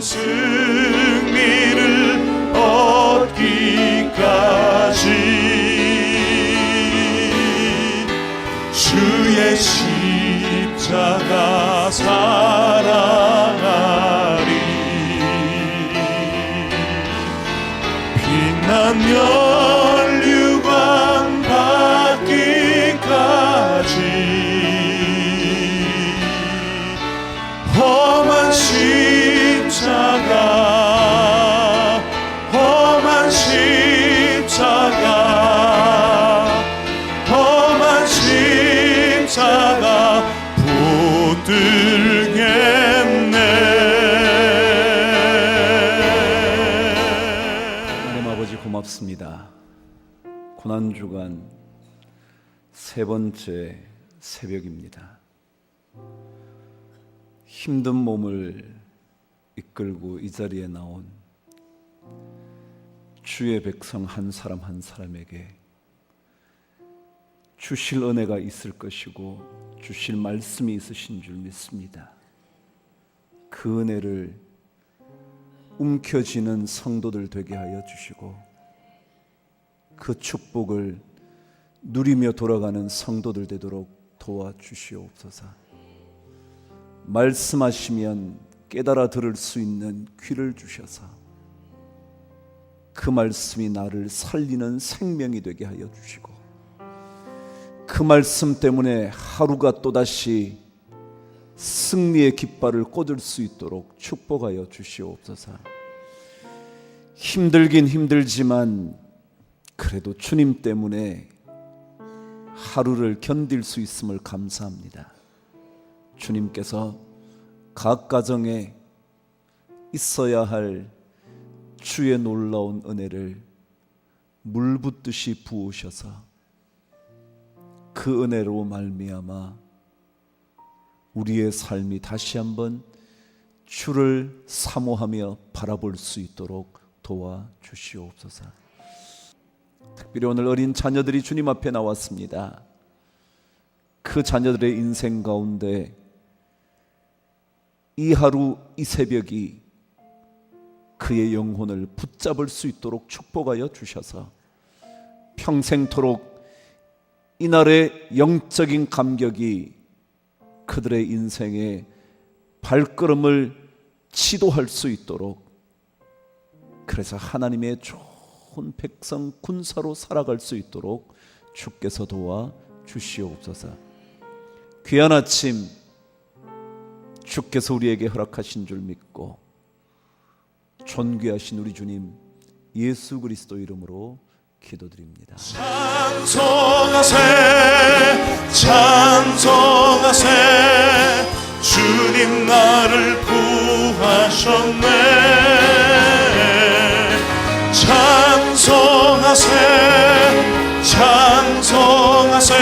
승리를 얻기까지 주의 십자가 사랑하리. 빛난 면류관 받기까지 험한 십자가, 험한 십자가, 험한 십자가 붙들겠네. 하나님 아버지 고맙습니다. 고난주간 세 번째 새벽입니다. 힘든 몸을 이끌고 이 자리에 나온 주의 백성 한 사람 한 사람에게 주실 은혜가 있을 것이고 주실 말씀이 있으신 줄 믿습니다. 그 은혜를 움켜쥐는 성도들 되게 하여 주시고 그 축복을 누리며 돌아가는 성도들 되도록 도와주시옵소서. 말씀하시면 깨달아 들을 수 있는 귀를 주셔서 그 말씀이 나를 살리는 생명이 되게 하여 주시고 그 말씀 때문에 하루가 또다시 승리의 깃발을 꽂을 수 있도록 축복하여 주시옵소서. 힘들긴 힘들지만 그래도 주님 때문에 하루를 견딜 수 있음을 감사합니다. 주님께서 각 가정에 있어야 할 주의 놀라운 은혜를 물 붓듯이 부으셔서 그 은혜로 말미암아 우리의 삶이 다시 한번 주를 사모하며 바라볼 수 있도록 도와주시옵소서. 특별히 오늘 어린 자녀들이 주님 앞에 나왔습니다. 그 자녀들의 인생 가운데 이 하루 이 새벽이 그의 영혼을 붙잡을 수 있도록 축복하여 주셔서 평생토록 이날의 영적인 감격이 그들의 인생의 발걸음을 지도할 수 있도록, 그래서 하나님의 좋은 백성 군사로 살아갈 수 있도록 주께서 도와 주시옵소서. 귀한 아침 주께서 우리에게 허락하신 줄 믿고 존귀하신 우리 주님 예수 그리스도 이름으로 기도드립니다. 찬송하세, 찬송하세, 주님 나를 구하셨네. 찬송하세, 찬송하세,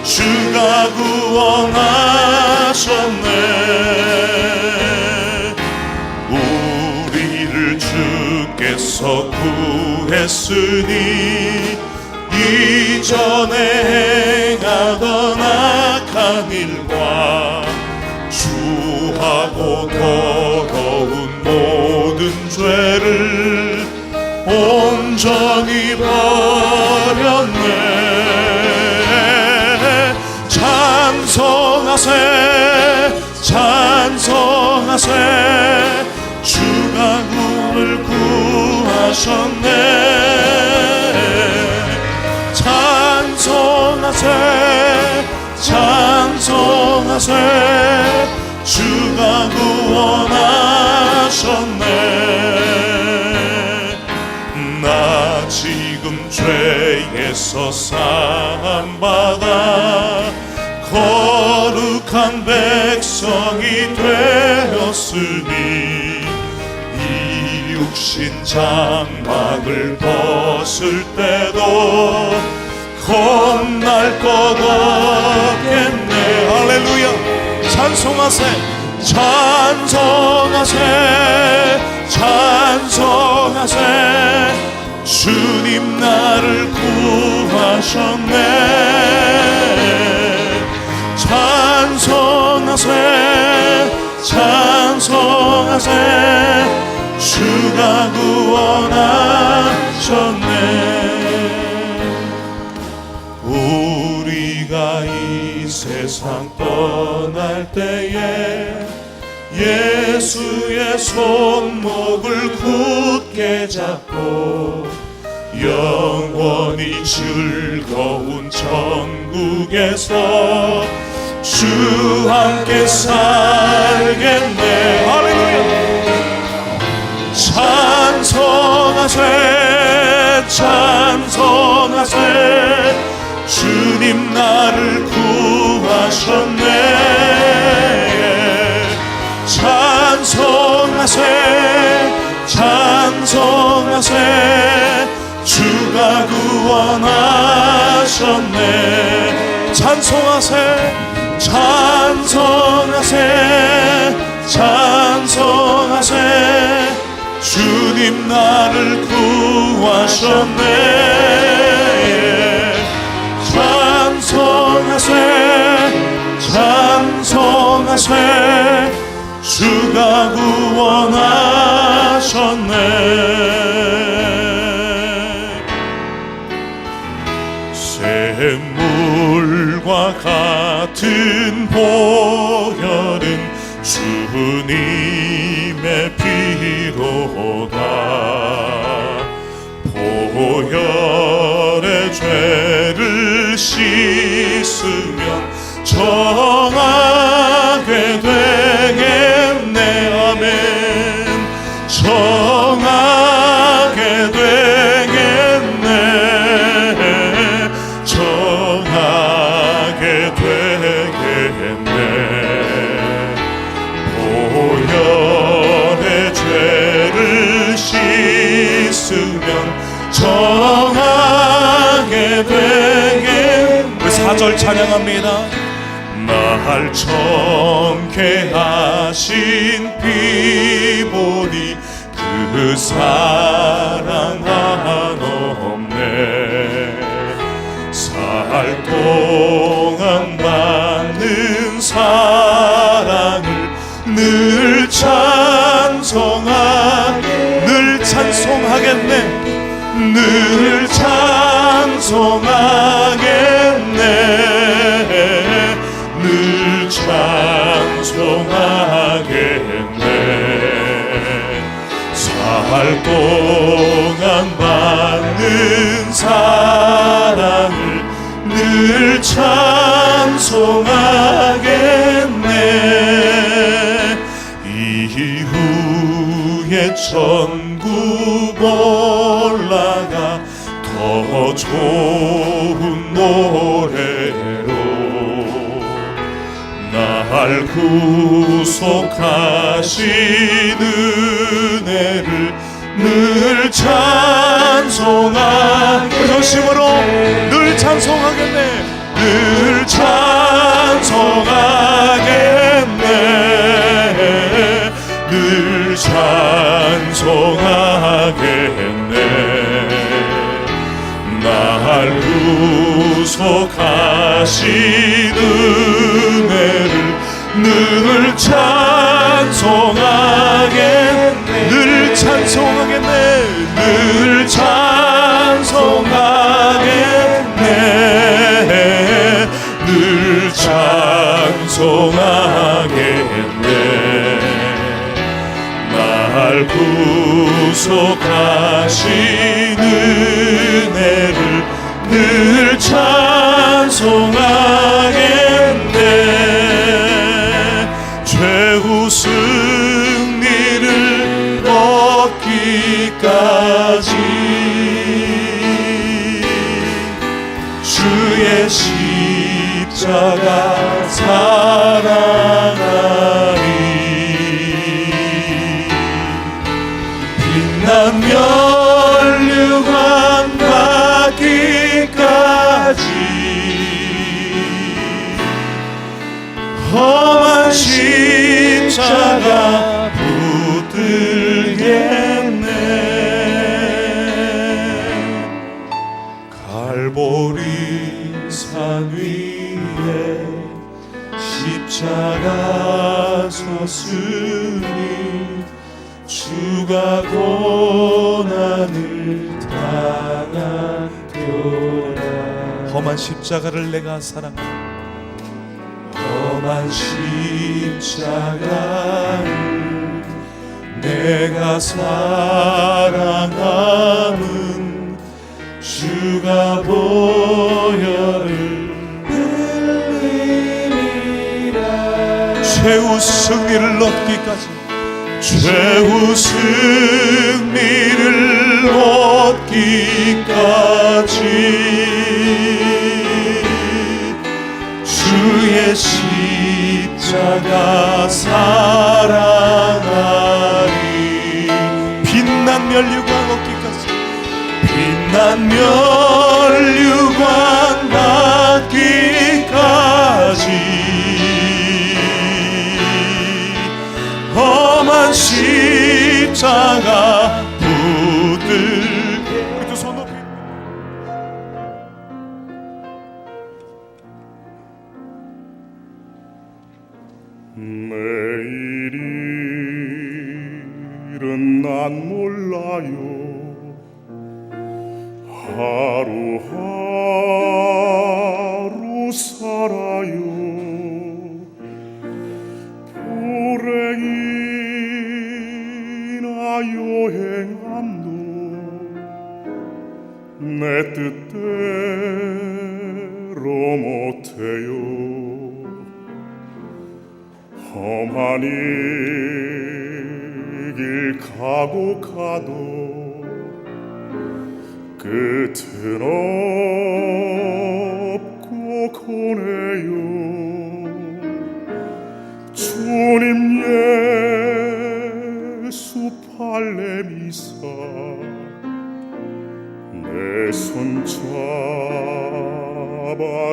주가 구원하셨네. 우리를 주께서 구했으니 이전에 행하던 악한 일과 주하고 더러운 모든 죄를 온전히 버렸네. 찬송하세, 찬송하세, 주가 우리를 구하셨네. 찬송하세, 찬송하세, 주가 구원하셨네. 나 지금 죄에서 사함받아 거룩한 백성이 되었으니 이 육신 장막을 벗을 때도 겁날 것 없겠네. 할렐루야. 찬송하세, 찬송하세, 찬송하세, 주님 나를 구하셨네. 찬송하세, 찬송하세, 찬송하세 주가 구원하셨네. 우리가 이 세상 떠날 때에 예수의 손목을 굳게 잡고 영원히 즐거운 천국에서 주 함께 살겠네. 할렐루야. 찬송하세 찬송하세 주님 나를 구하셨네. 찬송하세 찬송하세 주가 구원하셨네. 찬송하세 찬송하세 찬송하세 주님 나를 구하셨네. 찬송하세 찬송하세 주가 구원하셨네. 샘물과 같은 보혈은 주님의 피로다. 보혈의 죄를 씻으면 정하게 되겠네. 아멘. 정하게 되겠네. 정하게 되겠네. 보혈의 죄를 씻으면 정하게 되겠네. 우리 4절 찬양합니다. 날 정케하신 피 보니 그 사랑 한없네. 살 동안 받는 사랑을 늘 찬송하겠네. 늘 찬송하겠네. 늘 찬송하겠네. 살 동안 받는 사랑을 늘 찬송하겠네. 이후에 천국 올라가 더 좋은 노래로 날 구속하신 은혜를 늘 찬송하게. 전심으로 늘 찬송하겠네. 늘 찬송하겠네. 늘 찬송하겠네. 날 구속하신 은혜를 늘 찬송하겠네. 늘 찬송하겠네. 늘 찬송하겠네. 늘 찬송하겠네. 날 구속하신 은혜를 늘 찬송하겠네. 최후 승리를 얻기까지 주의 십자가 사랑하리. 빛난 면류관 받기까지 험한 십자가 붙들겠네. 갈보리 산 위에 십자가 다가섰으니 주가 고난을 당하도다. 험한 십자가를 내가 사랑하며 험한 십자가를 내가 사랑함은 주가 보혈을 흘리리라. 최후 승리를 얻기까지 최후 승리를 얻기까지 주의 십자가 사랑하리. 빛난 면류관 얻기까지 빛난 면류관 받기까지 험한 십자가 붙들게. 우리 두 손 높이. 내일은 난 몰라요. 하루하루 살아요. 불행이나 여행함도 내 뜻대로 못해요. 험한 길 가고 가도 끝은 없고 고네요. 주님 예수 팔레미사 내 손 잡아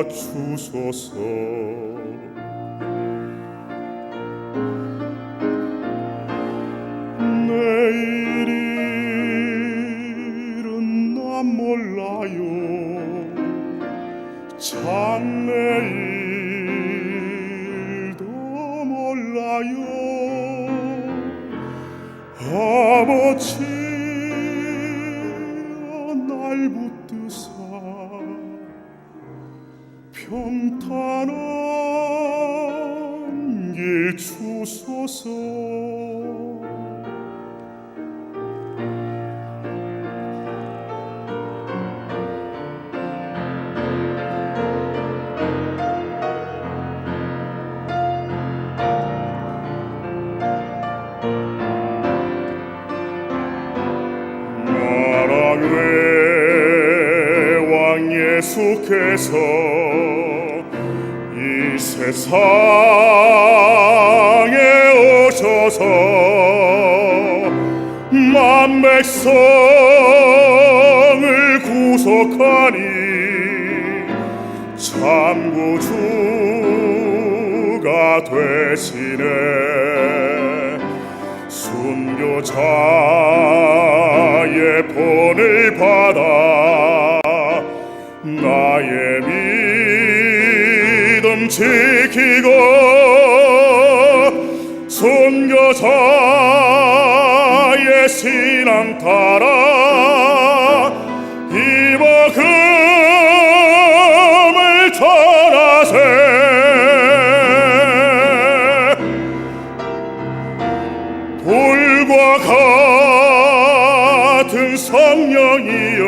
주소서. 내일은 난 몰라요. 장래일도 몰라요. 아버지여 날 붙드사 평탄한 길 주소서. 왕 예수께서 이 세상에 오셔서 만 백성을 구속하니 참 구주가 되시네. 순교자의 본을 받아 나의 믿음 지키고 순교자의 신앙 따라 이복음을 전하세. 불과 같은 성령이여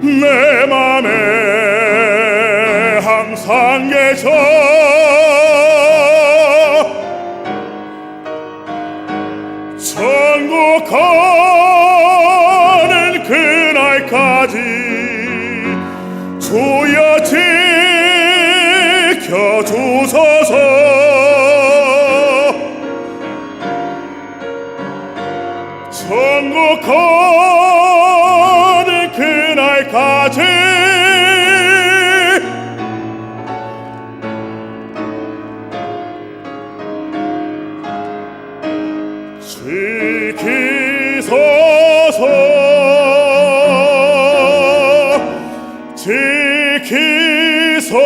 내 맘에 항상 계셔. 천국 가는 그날까지 주여 지켜주소서. 천국 가는 그날까지 지키소서. 지키소서.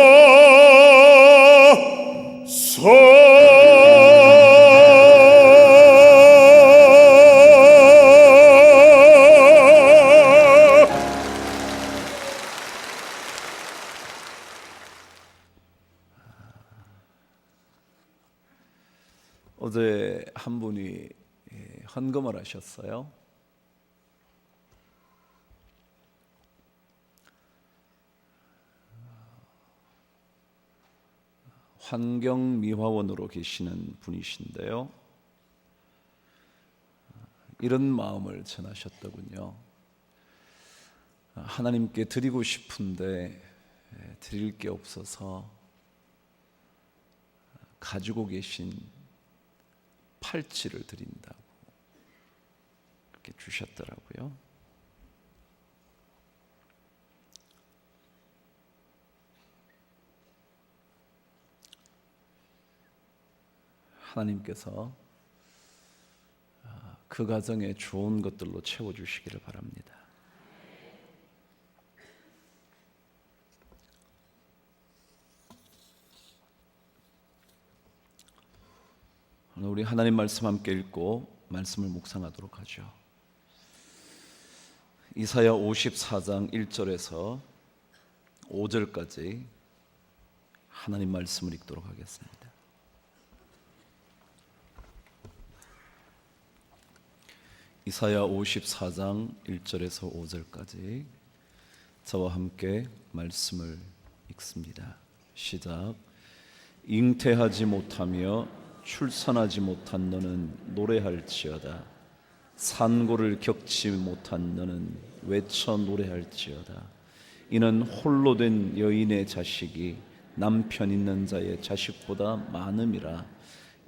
어제 한 분이 헌금을 하셨어요. 환경미화원으로 계시는 분이신데요. 이런 마음을 전하셨더군요. 하나님께 드리고 싶은데 드릴 게 없어서 가지고 계신 팔찌를 드린다고 그렇게 주셨더라고요. 하나님께서 그 가정에 좋은 것들로 채워주시기를 바랍니다. 오늘 우리 하나님 말씀 함께 읽고 말씀을 묵상하도록 하죠. 이사야 54장 1절에서 5절까지 하나님 말씀을 읽도록 하겠습니다. 이사야 54장 1절에서 5절까지 저와 함께 말씀을 읽습니다. 시작. 잉태하지 못하며 출산하지 못한 너는 노래할지어다. 산고를 겪지 못한 너는 외쳐 노래할지어다. 이는 홀로 된 여인의 자식이 남편 있는 자의 자식보다 많음이라.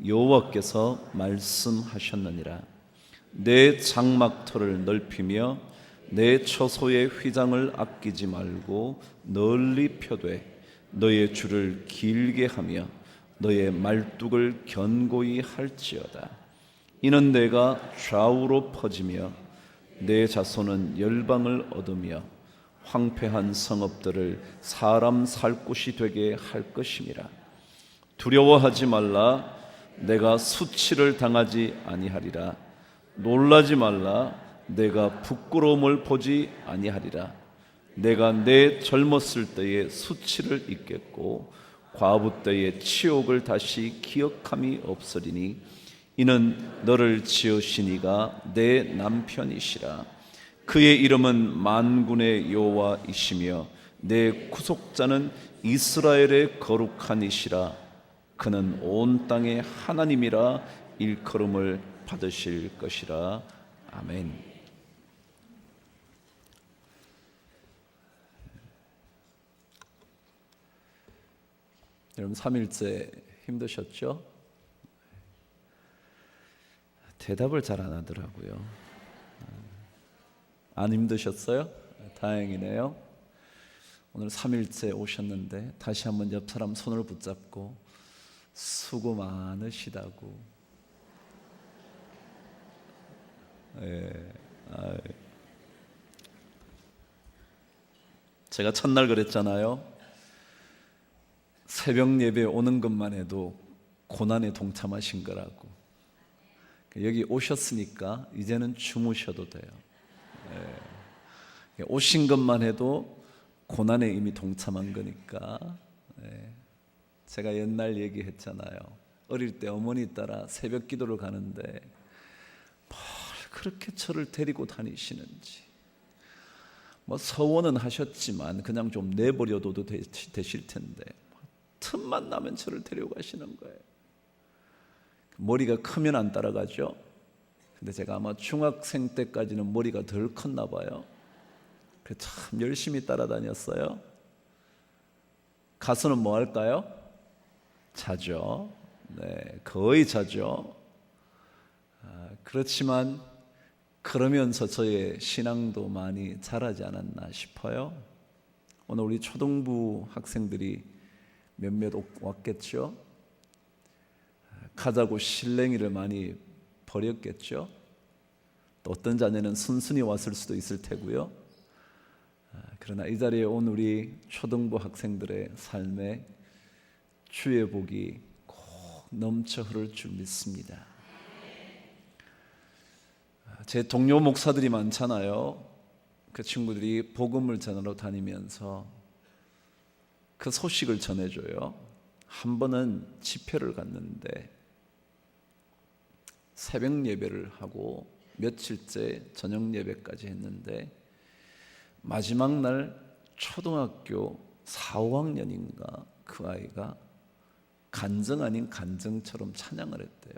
여호와께서 말씀하셨느니라. 내 장막터를 넓히며 내 처소의 휘장을 아끼지 말고 널리 펴되 너의 줄을 길게 하며 너의 말뚝을 견고히 할지어다. 이는 내가 좌우로 퍼지며 내 자손은 열방을 얻으며 황폐한 성읍들을 사람 살 곳이 되게 할 것임이라. 두려워하지 말라. 내가 수치를 당하지 아니하리라. 놀라지 말라. 내가 부끄러움을 보지 아니하리라. 내가 내 젊었을 때의 수치를 잊겠고 과부 때의 치욕을 다시 기억함이 없으리니 이는 너를 지으신 이가 내 남편이시라. 그의 이름은 만군의 여호와이시며 내 구속자는 이스라엘의 거룩한 이시라. 그는 온 땅의 하나님이라 일컬음을 받으실 것이라. 아멘. 여러분 3일째 힘드셨죠? 대답을 잘 안 하더라고요. 안 힘드셨어요? 다행이네요. 오늘 3일째 오셨는데 다시 한번 옆 사람 손을 붙잡고 수고 많으시다고. 제가 첫날 그랬잖아요. 새벽 예배 오는 것만 해도 고난에 동참하신 거라고. 여기 오셨으니까 이제는 주무셔도 돼요. 오신 것만 해도 고난에 이미 동참한 거니까. 제가 옛날 얘기했잖아요. 어릴 때 어머니 따라 새벽 기도를 가는데 뭘 그렇게 저를 데리고 다니시는지. 뭐 서원은 하셨지만 그냥 좀 내버려둬도 되실 텐데 틈만 나면 저를 데려가시는 거예요. 머리가 크면 안 따라가죠. 근데 제가 아마 중학생 때까지는 머리가 덜 컸나 봐요. 그래서 참 열심히 따라다녔어요. 가서는 뭐 할까요? 자죠. 네, 거의 자죠. 그렇지만 그러면서 저의 신앙도 많이 자라지 않았나 싶어요. 오늘 우리 초등부 학생들이 몇몇 왔겠죠. 가자고 실랭이를 많이 벌였겠죠. 또 어떤 자녀는 순순히 왔을 수도 있을 테고요. 그러나 이 자리에 온 우리 초등부 학생들의 삶에 주의 복이 꼭 넘쳐 흐를 줄 믿습니다. 제 동료 목사들이 많잖아요. 그 친구들이 복음을 전하러 다니면서 그 소식을 전해줘요. 한 번은 집회를 갔는데 새벽 예배를 하고 며칠째 저녁 예배까지 했는데 마지막 날 초등학교 4, 5학년인가 그 아이가 간증 아닌 간증처럼 찬양을 했대요.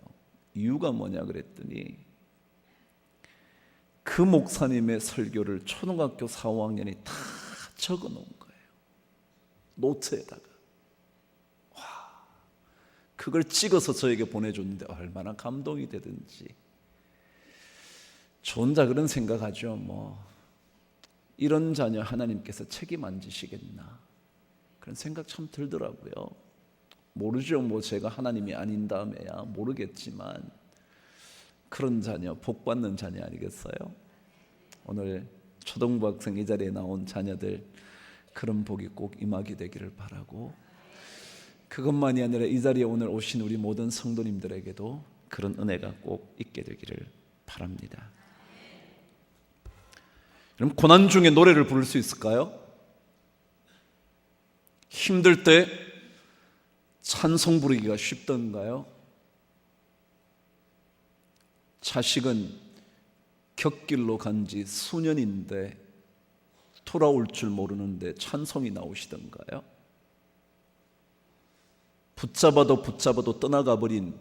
이유가 뭐냐 그랬더니 그 목사님의 설교를 초등학교 4, 5학년이 다 적어 놓은 거예요. 노트에다가. 와, 그걸 찍어서 저에게 보내줬는데 얼마나 감동이 되든지. 저 혼자 그런 생각하죠. 이런 자녀 하나님께서 책임 안 지시겠나 그런 생각 참 들더라고요. 모르죠. 제가 하나님이 아닌 다음에야 모르겠지만 그런 자녀, 복 받는 자녀 아니겠어요? 오늘 초등부 학생 이 자리에 나온 자녀들 그런 복이 꼭 임하게 되기를 바라고, 그것만이 아니라 이 자리에 오늘 오신 우리 모든 성도님들에게도 그런 은혜가 꼭 있게 되기를 바랍니다. 그럼 고난 중에 노래를 부를 수 있을까요? 힘들 때 찬송 부르기가 쉽던가요? 자식은 곁길로 간 지 수년인데 돌아올 줄 모르는데 찬송이 나오시던가요? 붙잡아도 떠나가 버린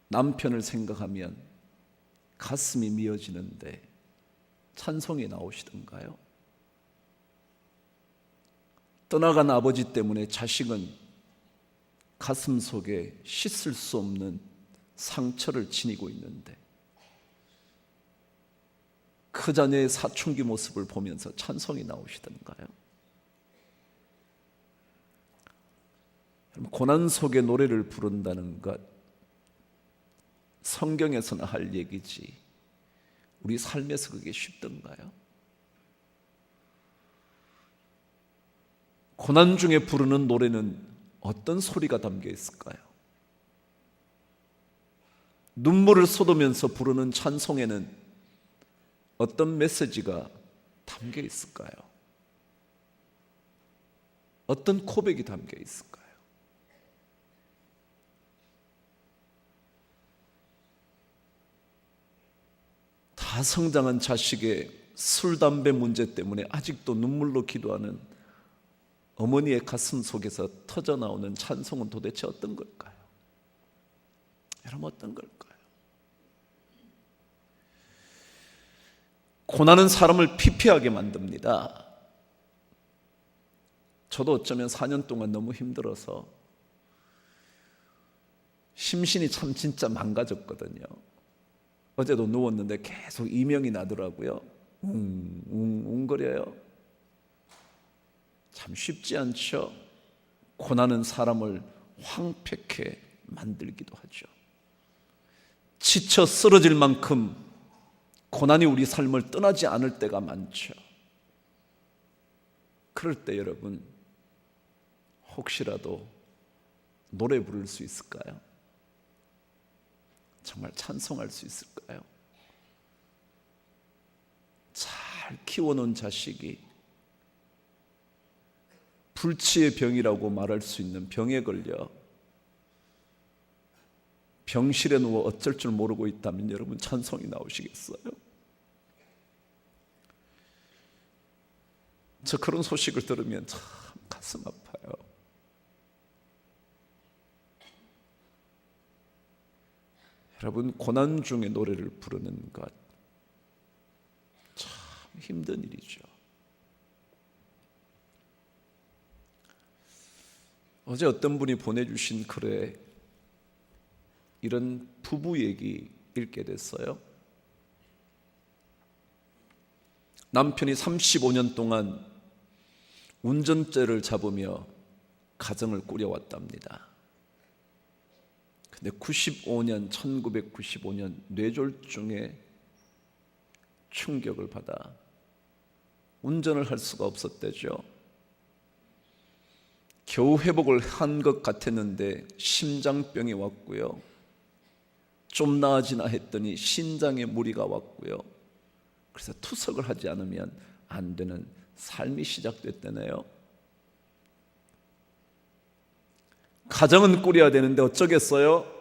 남편을 생각하면 가슴이 미어지는데 찬송이 나오시던가요? 떠나간 아버지 때문에 자식은 가슴 속에 씻을 수 없는 상처를 지니고 있는데 그 자녀의 사춘기 모습을 보면서 찬송이 나오시던가요? 고난 속에 노래를 부른다는 것, 성경에서는 할 얘기지 우리 삶에서 그게 쉽던가요? 고난 중에 부르는 노래는 어떤 소리가 담겨 있을까요? 눈물을 쏟으면서 부르는 찬송에는 어떤 메시지가 담겨 있을까요? 어떤 고백이 담겨 있을까요? 다 성장한 자식의 술, 담배 문제 때문에 아직도 눈물로 기도하는 어머니의 가슴 속에서 터져나오는 찬송은 도대체 어떤 걸까요? 여러분, 어떤 걸까요? 고난은 사람을 피폐하게 만듭니다. 저도 어쩌면 4년 동안 너무 힘들어서 심신이 참 진짜 망가졌거든요. 어제도 누웠는데 계속 이명이 나더라고요. 웅거려요. 참 쉽지 않죠. 고난은 사람을 황폐케 만들기도 하죠. 지쳐 쓰러질 만큼 고난이 우리 삶을 떠나지 않을 때가 많죠. 그럴 때 여러분, 혹시라도 노래 부를 수 있을까요? 정말 찬송할 수 있을까요? 잘 키워놓은 자식이 불치의 병이라고 말할 수 있는 병에 걸려 병실에 누워 어쩔 줄 모르고 있다면 여러분, 찬송이 나오시겠어요? 저 그런 소식을 들으면 참 가슴 아파요. 여러분, 고난 중에 노래를 부르는 것 참 힘든 일이죠. 어제 어떤 분이 보내주신 글에 이런 부부 얘기 읽게 됐어요. 남편이 35년 동안 운전죄를 잡으며 가정을 꾸려왔답니다. 근데 1995년 뇌졸중에 충격을 받아 운전을 할 수가 없었대죠. 겨우 회복을 한 것 같았는데 심장병이 왔고요. 좀 나아지나 했더니 신장에 무리가 왔고요. 그래서 투석을 하지 않으면 안 되는 삶이 시작됐다네요. 가정은 꾸려야 되는데 어쩌겠어요?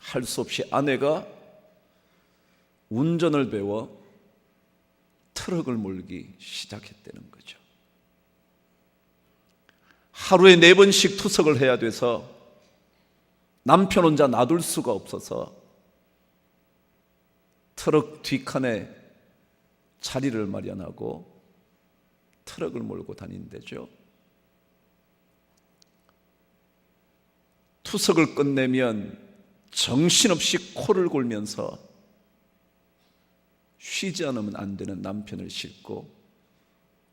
할 수 없이 아내가 운전을 배워 트럭을 몰기 시작했다는 거죠. 하루에 4번씩 투석을 해야 돼서 남편 혼자 놔둘 수가 없어서 트럭 뒷칸에 자리를 마련하고 트럭을 몰고 다닌대죠. 투석을 끝내면 정신없이 코를 골면서 쉬지 않으면 안 되는 남편을 싣고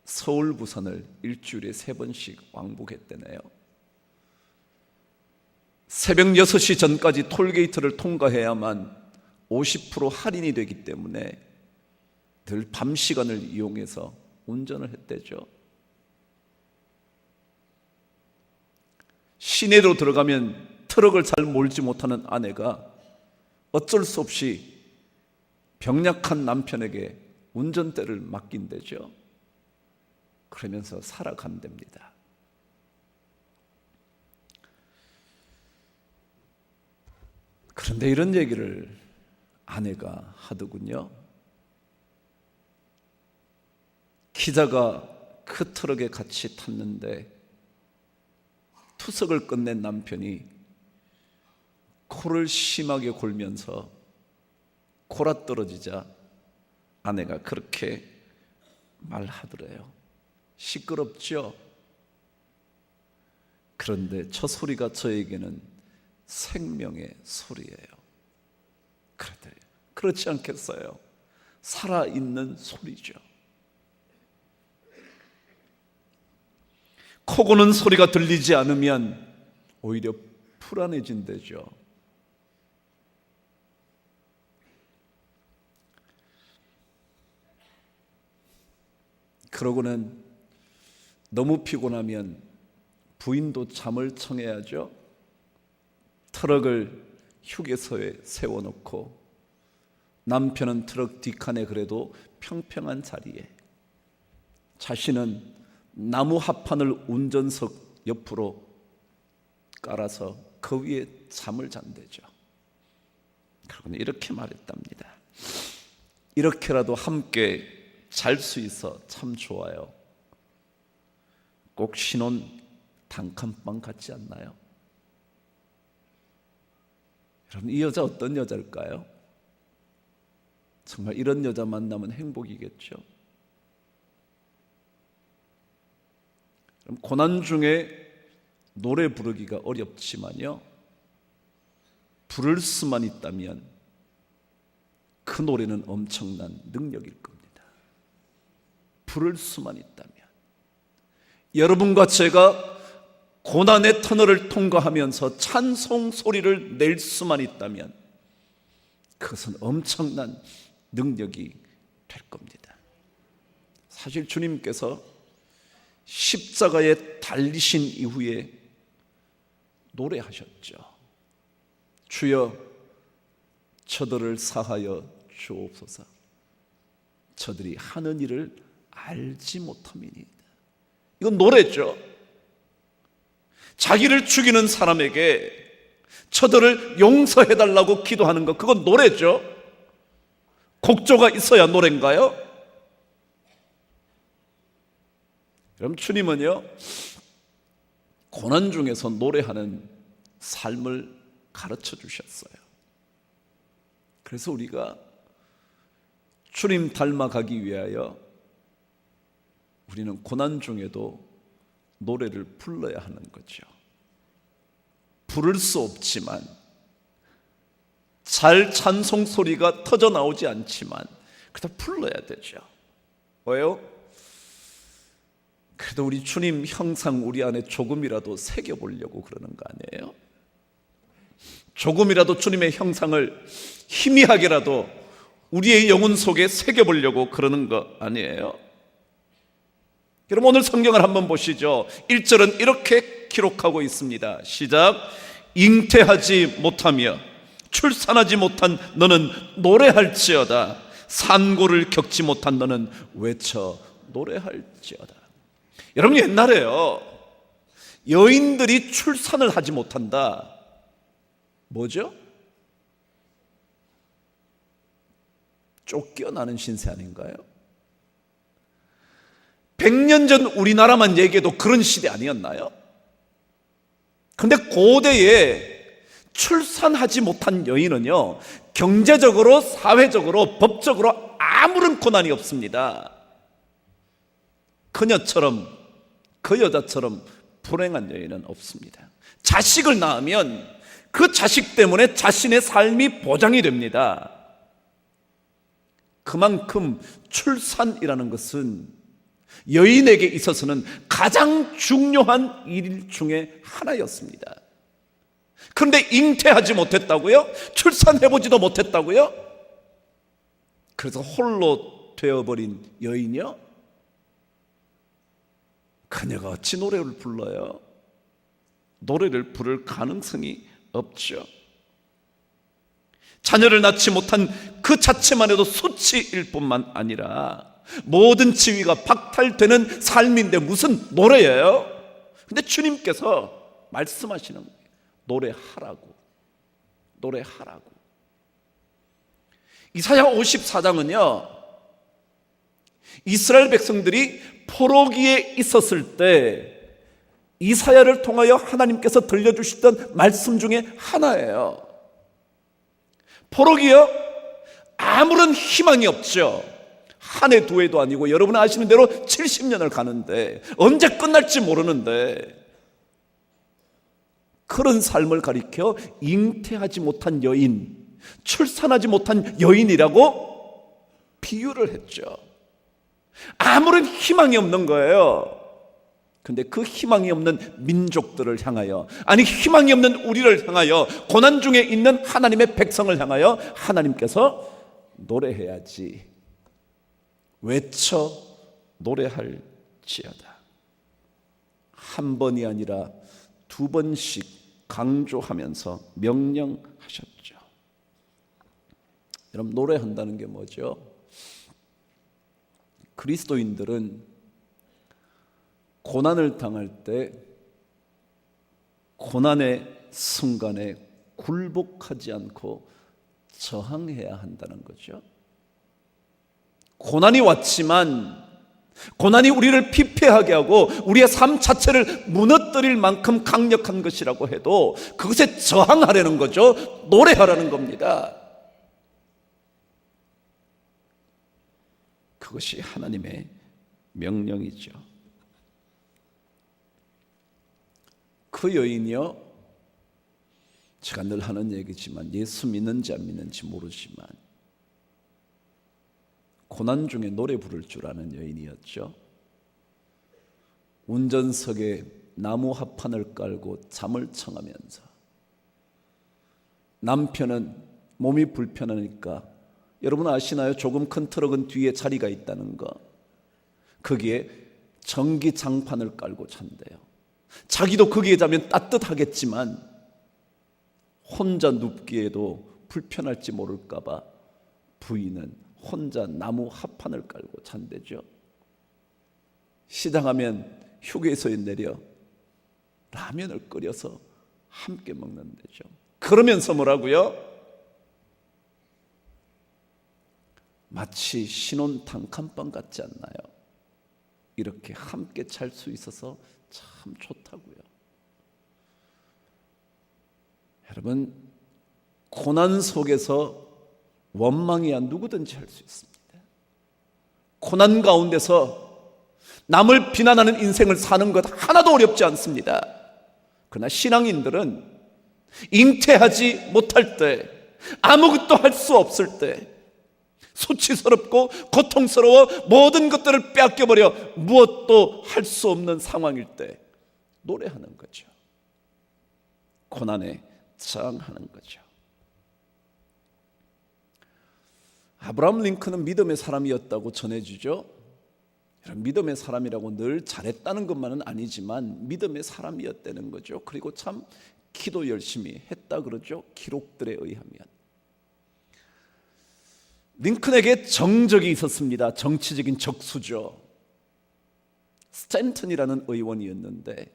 서울 부산을 일주일에 3번씩 왕복했대네요. 새벽 6시 전까지 톨게이트를 통과해야만 50% 할인이 되기 때문에 늘 밤 시간을 이용해서 운전을 했대죠. 시내로 들어가면 트럭을 잘 몰지 못하는 아내가 어쩔 수 없이 병약한 남편에게 운전대를 맡긴대죠. 그러면서 살아간답니다. 그런데 이런 얘기를 아내가 하더군요. 기자가 그 트럭에 같이 탔는데 투석을 끝낸 남편이 코를 심하게 골면서 골아 떨어지자 아내가 그렇게 말하더래요. 시끄럽죠? 그런데 저 소리가 저에게는 생명의 소리예요. 그렇지 않겠어요? 살아있는 소리죠. 코 고는 소리가 들리지 않으면 오히려 불안해진대죠. 그러고는 너무 피곤하면 부인도 잠을 청해야죠. 트럭을 휴게소에 세워놓고 남편은 트럭 뒷칸에 그래도 평평한 자리에, 자신은 나무 합판을 운전석 옆으로 깔아서 그 위에 잠을 잔대죠. 그러고는 이렇게 말했답니다. 이렇게라도 함께 잘 수 있어 참 좋아요. 꼭 신혼 단칸방 같지 않나요? 여러분, 이 여자 어떤 여자일까요? 정말 이런 여자 만나면 행복이겠죠. 고난 중에 노래 부르기가 어렵지만요, 부를 수만 있다면 그 노래는 엄청난 능력일 겁니다. 부를 수만 있다면. 여러분과 제가 고난의 터널을 통과하면서 찬송 소리를 낼 수만 있다면 그것은 엄청난 능력이 될 겁니다. 사실 주님께서 십자가에 달리신 이후에 노래하셨죠. 주여 저들을 사하여 주옵소서. 저들이 하는 일을 알지 못함이니이다. 이건 노래죠. 자기를 죽이는 사람에게 저들을 용서해달라고 기도하는 것, 그건 노래죠. 곡조가 있어야 노래인가요? 그럼 주님은요, 고난 중에서 노래하는 삶을 가르쳐 주셨어요. 그래서 우리가 주님 닮아가기 위하여 우리는 고난 중에도 노래를 불러야 하는 거죠. 부를 수 없지만, 잘 찬송 소리가 터져 나오지 않지만 그래도 불러야 되죠. 왜요? 그래도 우리 주님 형상 우리 안에 조금이라도 새겨보려고 그러는 거 아니에요? 조금이라도 주님의 형상을 희미하게라도 우리의 영혼 속에 새겨보려고 그러는 거 아니에요? 여러분, 오늘 성경을 한번 보시죠. 1절은 이렇게 기록하고 있습니다. 시작. 잉태하지 못하며 출산하지 못한 너는 노래할지어다. 산고를 겪지 못한 너는 외쳐 노래할지어다. 여러분, 옛날에요, 여인들이 출산을 하지 못한다. 뭐죠? 쫓겨나는 신세 아닌가요? 100년 전 우리나라만 얘기해도 그런 시대 아니었나요? 근데 고대에 출산하지 못한 여인은요, 경제적으로, 사회적으로, 법적으로 아무런 고난이 없습니다. 그녀처럼, 그 여자처럼 불행한 여인은 없습니다. 자식을 낳으면 그 자식 때문에 자신의 삶이 보장이 됩니다. 그만큼 출산이라는 것은 여인에게 있어서는 가장 중요한 일 중에 하나였습니다. 그런데 잉태하지 못했다고요? 출산해보지도 못했다고요? 그래서 홀로 되어버린 여인이요? 그녀가 어찌 노래를 불러요? 노래를 부를 가능성이 없죠. 자녀를 낳지 못한 그 자체만 해도 수치일 뿐만 아니라 모든 지위가 박탈되는 삶인데 무슨 노래예요? 근데 주님께서 말씀하시는 거예요. 노래하라고. 노래하라고. 이사야 54장은요, 이스라엘 백성들이 포로기에 있었을 때 이사야를 통하여 하나님께서 들려주시던 말씀 중에 하나예요. 포로기요? 아무런 희망이 없죠. 한 해 두 해도 아니고 여러분 아시는 대로 70년을 가는데 언제 끝날지 모르는데, 그런 삶을 가리켜 잉태하지 못한 여인, 출산하지 못한 여인이라고 비유를 했죠. 아무런 희망이 없는 거예요. 근데 그 희망이 없는 민족들을 향하여, 아니 희망이 없는 우리를 향하여, 고난 중에 있는 하나님의 백성을 향하여 하나님께서 노래해야지, 외쳐 노래할지어다. 한 번이 아니라 두 번씩 강조하면서 명령하셨죠. 여러분, 노래한다는 게 뭐죠? 그리스도인들은 고난을 당할 때 고난의 순간에 굴복하지 않고 저항해야 한다는 거죠. 고난이 왔지만 고난이 우리를 피폐하게 하고 우리의 삶 자체를 무너뜨릴 만큼 강력한 것이라고 해도 그것에 저항하려는 거죠. 노래하라는 겁니다. 그것이 하나님의 명령이죠. 그 여인이요, 제가 늘 하는 얘기지만 예수 믿는지 안 믿는지 모르지만 고난 중에 노래 부를 줄 아는 여인이었죠. 운전석에 나무 합판을 깔고 잠을 청하면서, 남편은 몸이 불편하니까, 여러분 아시나요? 조금 큰 트럭은 뒤에 자리가 있다는 거. 거기에 전기 장판을 깔고 잔대요. 자기도 거기에 자면 따뜻하겠지만 혼자 눕기에도 불편할지 모를까 봐 부인은 혼자 나무 합판을 깔고 잔대죠. 시장하면 휴게소에 내려 라면을 끓여서 함께 먹는 데죠. 그러면서 뭐라고요? 마치 신혼 단칸방 같지 않나요? 이렇게 함께 잘 수 있어서 참 좋다고요. 여러분, 고난 속에서 원망이야 누구든지 할 수 있습니다. 고난 가운데서 남을 비난하는 인생을 사는 것 하나도 어렵지 않습니다. 그러나 신앙인들은 잉태하지 못할 때, 아무것도 할 수 없을 때, 수치스럽고 고통스러워 모든 것들을 빼앗겨버려 무엇도 할 수 없는 상황일 때 노래하는 거죠. 고난에 저항하는 거죠. 아브라함 링컨은 믿음의 사람이었다고 전해주죠. 믿음의 사람이라고 늘 잘했다는 것만은 아니지만 믿음의 사람이었다는 거죠. 그리고 참 기도 열심히 했다 그러죠. 기록들에 의하면. 링컨에게 정적이 있었습니다. 정치적인 적수죠. 스탠턴이라는 의원이었는데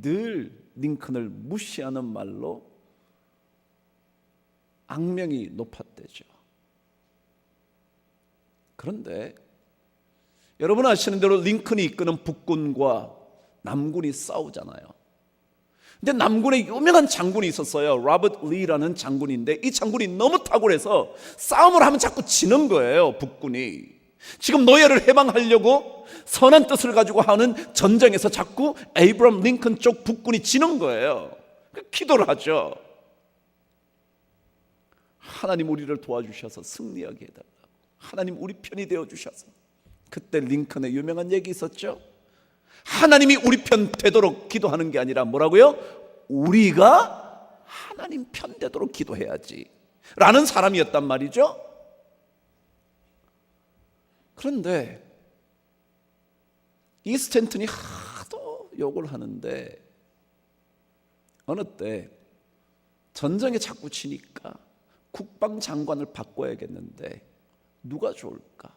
늘 링컨을 무시하는 말로 악명이 높았대죠. 그런데 여러분 아시는 대로 링컨이 이끄는 북군과 남군이 싸우잖아요. 근데 남군에 유명한 장군이 있었어요. 로버트 리라는 장군인데 이 장군이 너무 탁월해서 싸움을 하면 자꾸 지는 거예요. 북군이 지금 노예를 해방하려고 선한 뜻을 가지고 하는 전쟁에서 자꾸 에이브럼 링컨 쪽 북군이 지는 거예요. 기도를 하죠. 하나님 우리를 도와주셔서 승리하게 해달라고. 하나님 우리 편이 되어주셔서. 그때 링컨의 유명한 얘기 있었죠. 하나님이 우리 편 되도록 기도하는 게 아니라 뭐라고요? 우리가 하나님 편 되도록 기도해야지 라는 사람이었단 말이죠. 그런데 이 스탠튼이 하도 욕을 하는데 어느 때 전쟁에 자꾸 치니까 국방장관을 바꿔야겠는데 누가 좋을까?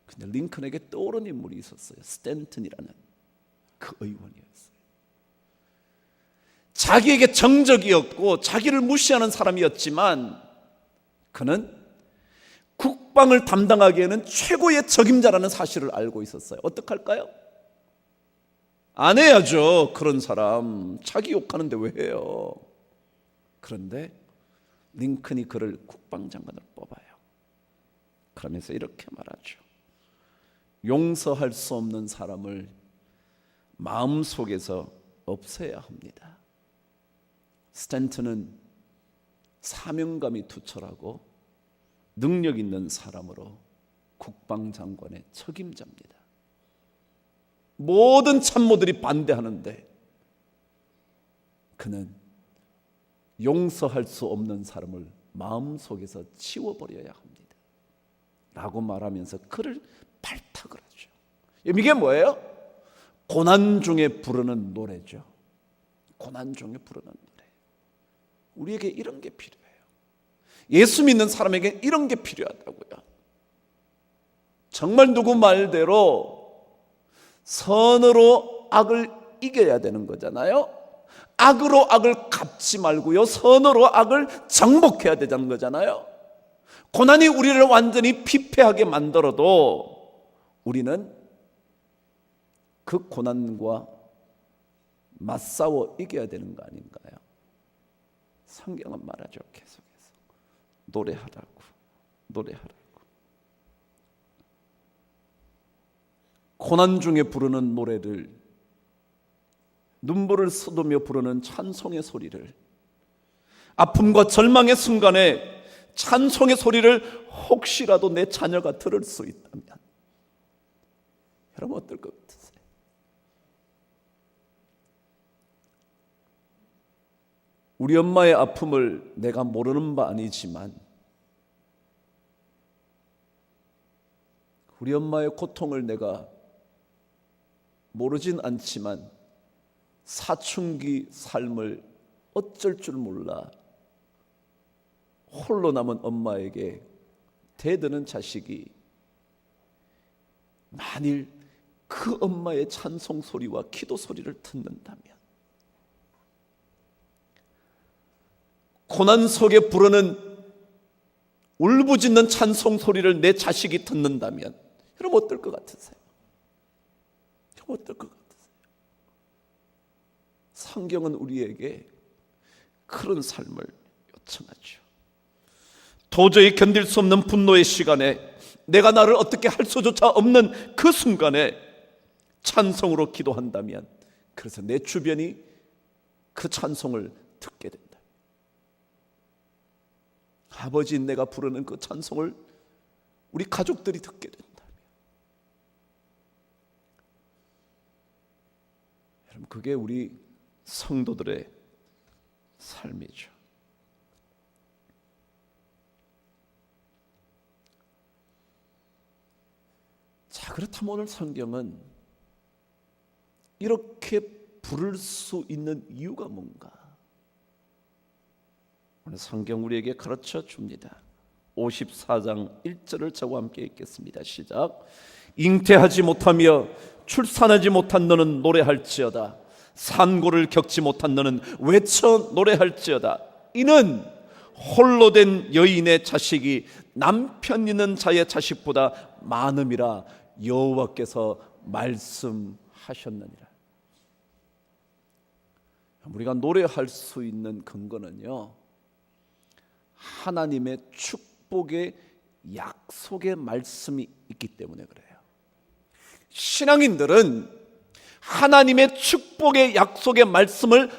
근데 링컨에게 떠오른 인물이 있었어요. 스탠튼이라는 그 의원이었어요. 자기에게 정적이었고 자기를 무시하는 사람이었지만 그는 국방을 담당하기에는 최고의 적임자라는 사실을 알고 있었어요. 어떡할까요? 안 해야죠. 그런 사람 자기 욕하는데 왜 해요? 그런데 링컨이 그를 국방장관을 뽑아요. 그러면서 이렇게 말하죠. 용서할 수 없는 사람을 마음속에서 없애야 합니다. 스탠튼은 사명감이 투철하고 능력 있는 사람으로 국방장관의 책임자입니다. 모든 참모들이 반대하는데 그는 용서할 수 없는 사람을 마음속에서 치워버려야 합니다 라고 말하면서 그를 발탁을 하죠. 이게 뭐예요? 고난 중에 부르는 노래죠. 고난 중에 부르는 노래. 우리에게 이런 게 필요해요. 예수 믿는 사람에게 이런 게 필요하다고요. 정말 누구 말대로 선으로 악을 이겨야 되는 거잖아요. 악으로 악을 갚지 말고요, 선으로 악을 정복해야 되는 거잖아요. 고난이 우리를 완전히 피폐하게 만들어도 우리는 그 고난과 맞싸워 이겨야 되는 거 아닌가요? 성경은 말하죠. 계속해서 노래하라고. 고난 중에 부르는 노래를, 눈물을 쏟으며 부르는 찬송의 소리를, 아픔과 절망의 순간에 찬송의 소리를 혹시라도 내 자녀가 들을 수 있다면 여러분 어떨 것 같으세요? 우리 엄마의 아픔을 내가 모르는 바 아니지만 우리 엄마의 고통을 내가 모르진 않지만 사춘기 삶을 어쩔 줄 몰라 홀로 남은 엄마에게 대드는 자식이 만일 그 엄마의 찬송 소리와 기도 소리를 듣는다면, 고난 속에 부르는 울부짖는 찬송 소리를 내 자식이 듣는다면 여러분 어떨 것 같으세요? 여러분 어떨 것 같으세요? 성경은 우리에게 그런 삶을 요청하죠. 도저히 견딜 수 없는 분노의 시간에, 내가 나를 어떻게 할 수조차 없는 그 순간에 찬송으로 기도한다면, 그래서 내 주변이 그 찬송을 듣게 된다. 아버지인 내가 부르는 그 찬송을 우리 가족들이 듣게 된다면, 여러분 그게 우리 성도들의 삶이죠. 자, 그렇다면 오늘 성경은 이렇게 부를 수 있는 이유가 뭔가? 오늘 성경 우리에게 가르쳐 줍니다. 54장 1절을 저와 함께 읽겠습니다. 시작. 잉태하지 못하며 출산하지 못한 너는 노래할지어다. 산고를 겪지 못한 너는 외쳐 노래할지어다. 이는 홀로 된 여인의 자식이 남편 있는 자의 자식보다 많음이라 여호와께서 말씀하셨느니라. 우리가 노래할 수 있는 근거는요, 하나님의 축복의 약속의 말씀이 있기 때문에 그래요. 신앙인들은 하나님의 축복의 약속의 말씀을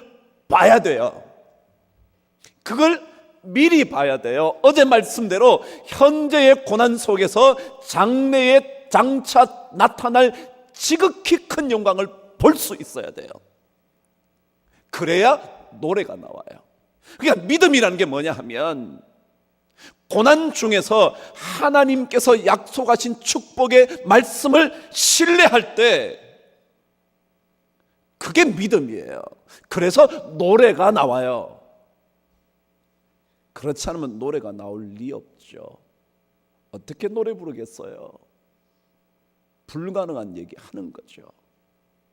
봐야 돼요. 그걸 미리 봐야 돼요. 어제 말씀대로 현재의 고난 속에서 장래에 장차 나타날 지극히 큰 영광을 볼 수 있어야 돼요. 그래야 노래가 나와요. 그러니까 믿음이라는 게 뭐냐 하면, 고난 중에서 하나님께서 약속하신 축복의 말씀을 신뢰할 때 그게 믿음이에요. 그래서 노래가 나와요. 그렇지 않으면 노래가 나올 리 없죠. 어떻게 노래 부르겠어요? 불가능한 얘기 하는 거죠.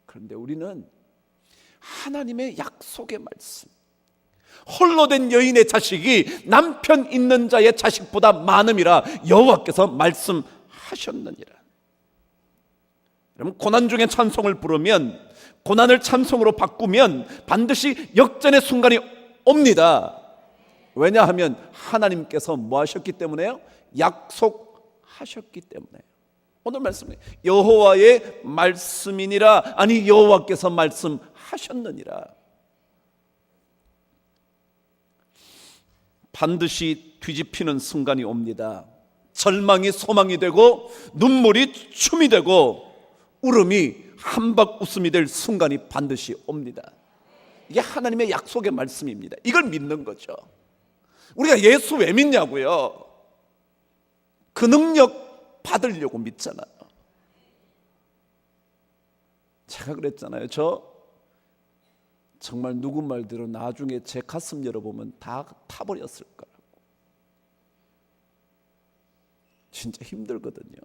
그런데 우리는 하나님의 약속의 말씀, 홀로 된 여인의 자식이 남편 있는 자의 자식보다 많음이라 여호와께서 말씀하셨느니라. 여러분, 고난 중에 찬송을 부르면, 고난을 찬송으로 바꾸면 반드시 역전의 순간이 옵니다. 왜냐하면 하나님께서 뭐 하셨기 때문에요? 약속하셨기 때문에. 오늘 말씀에 여호와의 말씀이니라, 아니 여호와께서 말씀하셨느니라. 반드시 뒤집히는 순간이 옵니다. 절망이 소망이 되고 눈물이 춤이 되고 울음이 한박 웃음이 될 순간이 반드시 옵니다. 이게 하나님의 약속의 말씀입니다. 이걸 믿는 거죠. 우리가 예수 왜 믿냐고요? 그 능력 받으려고 믿잖아요. 제가 그랬잖아요. 저 정말 누구 말대로 나중에 제 가슴 열어보면 다 타버렸을 거라고. 진짜 힘들거든요.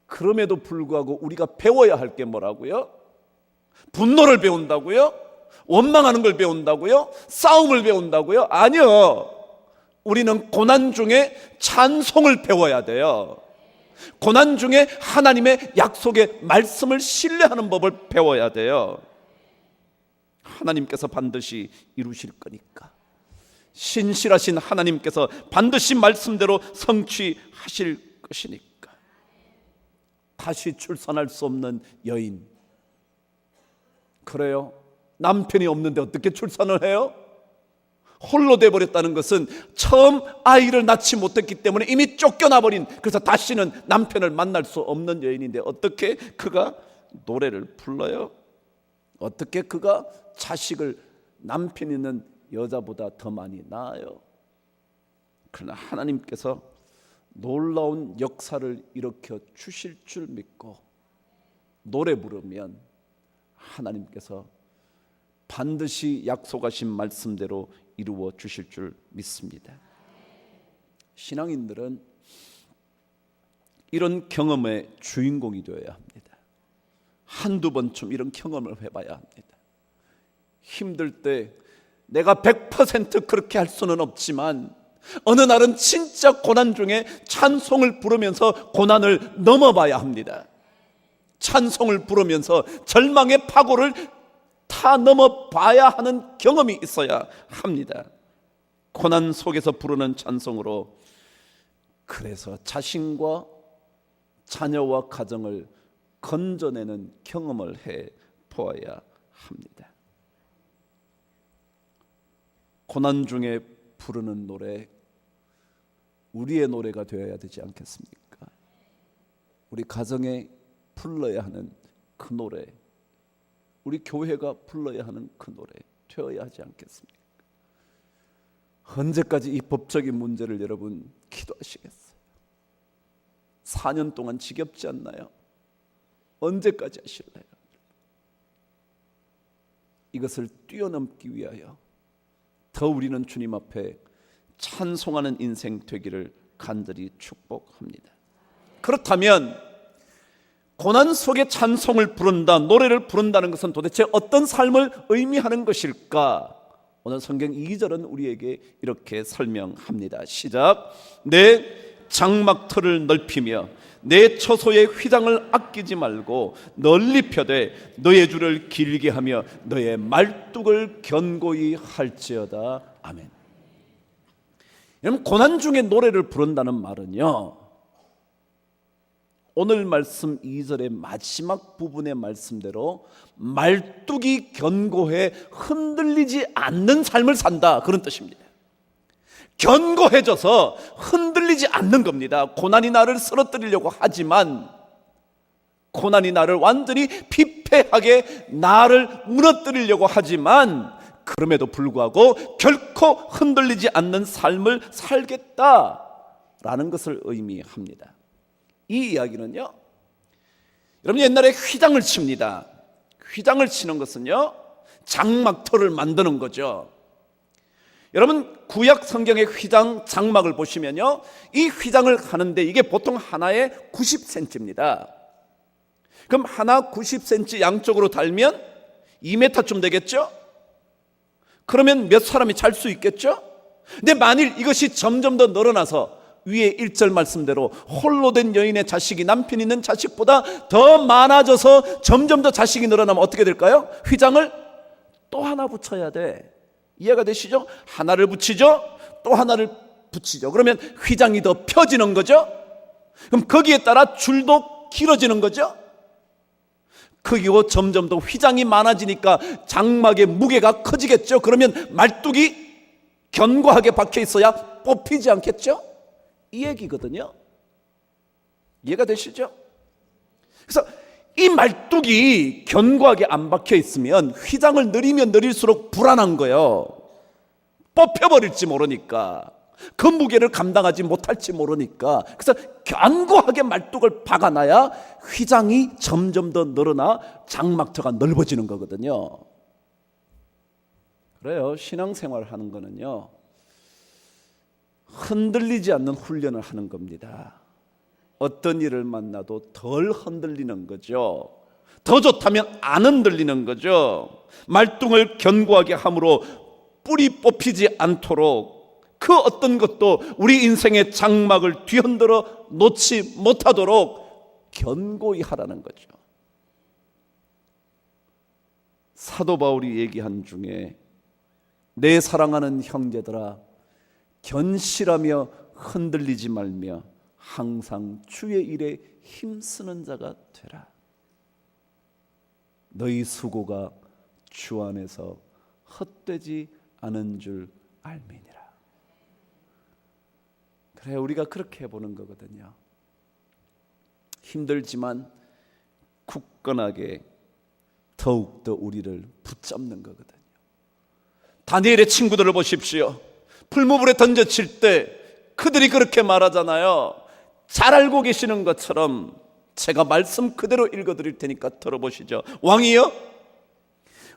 그럼에도 불구하고 우리가 배워야 할 게 뭐라고요? 분노를 배운다고요? 원망하는 걸 배운다고요? 싸움을 배운다고요? 아니요. 우리는 고난 중에 찬송을 배워야 돼요. 고난 중에 하나님의 약속의 말씀을 신뢰하는 법을 배워야 돼요. 하나님께서 반드시 이루실 거니까. 신실하신 하나님께서 반드시 말씀대로 성취하실 것이니까. 다시 출산할 수 없는 여인, 그래요? 남편이 없는데 어떻게 출산을 해요? 홀로 돼버렸다는 것은 처음 아이를 낳지 못했기 때문에 이미 쫓겨나버린, 그래서 다시는 남편을 만날 수 없는 여인인데 어떻게 그가 노래를 불러요? 어떻게 그가 자식을 남편 있는 여자보다 더 많이 낳아요? 그러나 하나님께서 놀라운 역사를 일으켜 주실 줄 믿고 노래 부르면 하나님께서 반드시 약속하신 말씀대로 이루어 주실 줄 믿습니다. 신앙인들은 이런 경험의 주인공이 되어야 합니다. 한두 번쯤 이런 경험을 해봐야 합니다. 힘들 때 내가 100% 그렇게 할 수는 없지만 어느 날은 진짜 고난 중에 찬송을 부르면서 고난을 넘어봐야 합니다. 찬송을 부르면서 절망의 파고를 다 넘어봐야 하는 경험이 있어야 합니다. 고난 속에서 부르는 찬송으로 그래서 자신과 자녀와 가정을 건져내는 경험을 해 보아야 합니다. 고난 중에 부르는 노래, 우리의 노래가 되어야 되지 않겠습니까? 우리 가정에 불러야 하는 그 노래, 우리 교회가 불러야 하는 그 노래 되어야 하지 않겠습니까? 언제까지 이 법적인 문제를 여러분 기도하시겠어요? 4년 동안 지겹지 않나요? 언제까지 하실래요? 이것을 뛰어넘기 위하여 더 우리는 주님 앞에 찬송하는 인생 되기를 간절히 축복합니다. 그렇다면 고난 속에 찬송을 부른다, 노래를 부른다는 것은 도대체 어떤 삶을 의미하는 것일까? 오늘 성경 2절은 우리에게 이렇게 설명합니다. 시작. 내 장막터를 넓히며 내 처소의 휘장을 아끼지 말고 널리 펴되 너의 줄을 길게 하며 너의 말뚝을 견고히 할지어다. 아멘. 여러분, 고난 중에 노래를 부른다는 말은요, 오늘 말씀 2절의 마지막 부분의 말씀대로 말뚝이 견고해 흔들리지 않는 삶을 산다, 그런 뜻입니다. 견고해져서 흔들리지 않는 겁니다. 고난이 나를 쓰러뜨리려고 하지만, 고난이 나를 완전히 피폐하게 나를 무너뜨리려고 하지만, 그럼에도 불구하고 결코 흔들리지 않는 삶을 살겠다라는 것을 의미합니다. 이 이야기는요, 여러분 옛날에 휘장을 칩니다. 휘장을 치는 것은요, 장막터를 만드는 거죠. 여러분 구약 성경의 휘장 장막을 보시면요, 이 휘장을 하는데 이게 보통 하나에 90cm입니다. 그럼 하나 90cm 양쪽으로 달면 2m쯤 되겠죠? 그러면 몇 사람이 잘 수 있겠죠? 근데 만일 이것이 점점 더 늘어나서 위에 1절 말씀대로 홀로 된 여인의 자식이 남편 있는 자식보다 더 많아져서 점점 더 자식이 늘어나면 어떻게 될까요? 휘장을 또 하나 붙여야 돼. 이해가 되시죠? 하나를 붙이죠, 또 하나를 붙이죠. 그러면 휘장이 더 펴지는 거죠. 그럼 거기에 따라 줄도 길어지는 거죠. 그리고 점점 더 휘장이 많아지니까 장막의 무게가 커지겠죠. 그러면 말뚝이 견고하게 박혀 있어야 뽑히지 않겠죠? 이 얘기거든요. 이해가 되시죠? 그래서 이 말뚝이 견고하게 안 박혀 있으면 휘장을 늘리면 늘릴수록 불안한 거예요. 뽑혀버릴지 모르니까, 그 무게를 감당하지 못할지 모르니까. 그래서 견고하게 말뚝을 박아놔야 휘장이 점점 더 늘어나 장막터가 넓어지는 거거든요. 그래요. 신앙생활을 하는 거는요, 흔들리지 않는 훈련을 하는 겁니다. 어떤 일을 만나도 덜 흔들리는 거죠. 더 좋다면 안 흔들리는 거죠. 말뚝을 견고하게 함으로 뿔이 뽑히지 않도록, 그 어떤 것도 우리 인생의 장막을 뒤흔들어 놓지 못하도록 견고히 하라는 거죠. 사도 바울이 얘기한 중에 내 사랑하는 형제들아 견실하며 흔들리지 말며 항상 주의 일에 힘쓰는 자가 되라. 너희 수고가 주 안에서 헛되지 않은 줄 알미니라. 그래, 우리가 그렇게 해보는 거거든요. 힘들지만 굳건하게 더욱더 우리를 붙잡는 거거든요. 다니엘의 친구들을 보십시오. 풀무불에 던져칠 때 그들이 그렇게 말하잖아요. 잘 알고 계시는 것처럼 제가 말씀 그대로 읽어드릴 테니까 들어보시죠. 왕이여,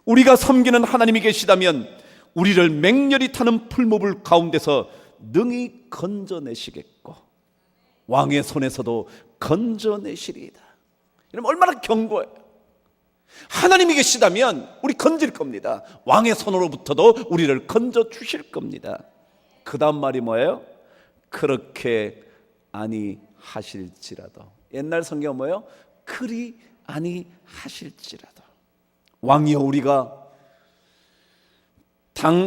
우리가 섬기는 하나님이 계시다면 우리를 맹렬히 타는 풀무불 가운데서 능히 건져내시겠고 왕의 손에서도 건져내시리이다. 여러분 얼마나 견고해요. 하나님이 계시다면 우리 건질 겁니다. 왕의 손으로부터도 우리를 건져 주실 겁니다. 그 다음 말이 뭐예요? 그렇게 아니하실지라도. 옛날 성경은 뭐예요? 그리 아니하실지라도. 왕이여, 우리가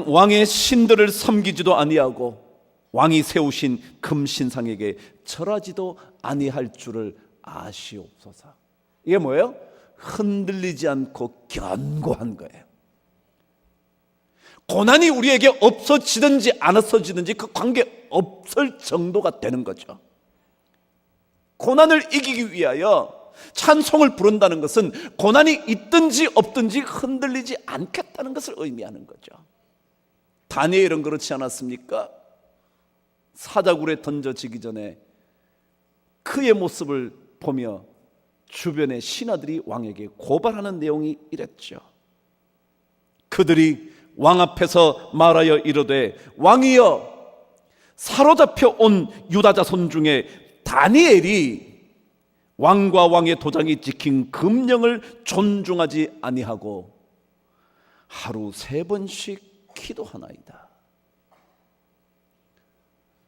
왕의 신들을 섬기지도 아니하고 왕이 세우신 금신상에게 절하지도 아니할 줄을 아시옵소서. 이게 뭐예요? 흔들리지 않고 견고한 거예요. 고난이 우리에게 없어지든지 안 없어지든지 그 관계 없을 정도가 되는 거죠. 고난을 이기기 위하여 찬송을 부른다는 것은 고난이 있든지 없든지 흔들리지 않겠다는 것을 의미하는 거죠. 다니엘은 그렇지 않았습니까? 사자굴에 던져지기 전에 그의 모습을 보며 주변의 신하들이 왕에게 고발하는 내용이 이랬죠. 그들이 왕 앞에서 말하여 이르되 왕이여, 사로잡혀 온 유다 자손 중에 다니엘이 왕과 왕의 도장이 찍힌 금령을 존중하지 아니하고 하루 3번씩 기도하나이다.